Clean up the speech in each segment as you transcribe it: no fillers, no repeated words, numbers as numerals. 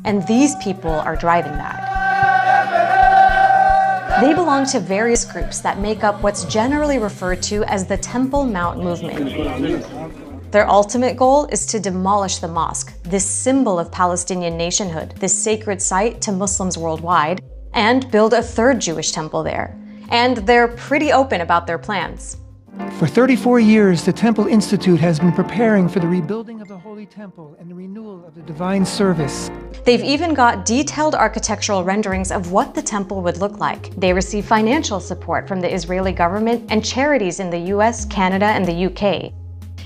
and these people are driving that. They belong to various groups that make up what's generally referred to as the Temple Mount movement. Their ultimate goal is to demolish the mosque, this symbol of Palestinian nationhood, this sacred site to Muslims worldwide, and build a third Jewish temple there. And they're pretty open about their plans. For 34 years, the Temple Institute has been preparing for the rebuilding of the Holy Temple and the renewal of the divine service. They've even got detailed architectural renderings of what the temple would look like. They receive financial support from the Israeli government and charities in the US, Canada, and the UK.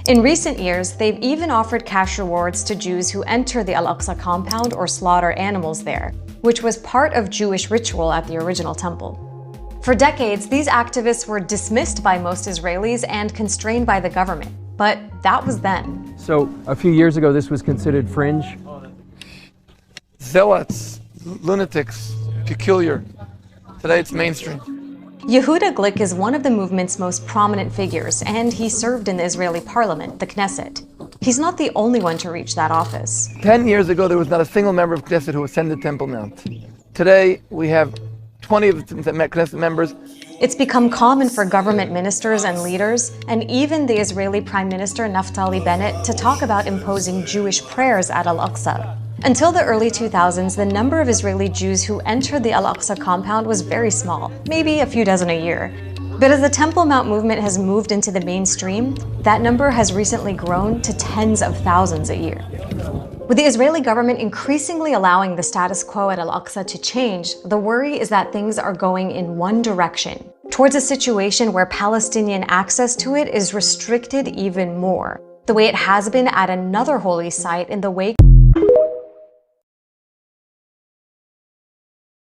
In recent years, they've even offered cash rewards to Jews who enter the Al-Aqsa compound or slaughter animals there, which was part of Jewish ritual at the original temple. For decades, these activists were dismissed by most Israelis and constrained by the government. But that was then. So a few years ago, this was considered fringe? Zealots, lunatics, peculiar. Today it's mainstream. Yehuda Glick is one of the movement's most prominent figures, and he served in the Israeli parliament, the Knesset. He's not the only one to reach that office. 10 years ago, there was not a single member of Knesset who ascended Temple Mount. Today, we have 20 of the Knesset members. It's become common for government ministers and leaders, and even the Israeli Prime Minister Naftali Bennett, to talk about imposing Jewish prayers at Al-Aqsa. Until the early 2000s, the number of Israeli Jews who entered the Al-Aqsa compound was very small, maybe a few dozen a year. But as the Temple Mount movement has moved into the mainstream, that number has recently grown to tens of thousands a year. With the Israeli government increasingly allowing the status quo at Al-Aqsa to change, the worry is that things are going in one direction, towards a situation where Palestinian access to it is restricted even more, the way it has been at another holy site in the wake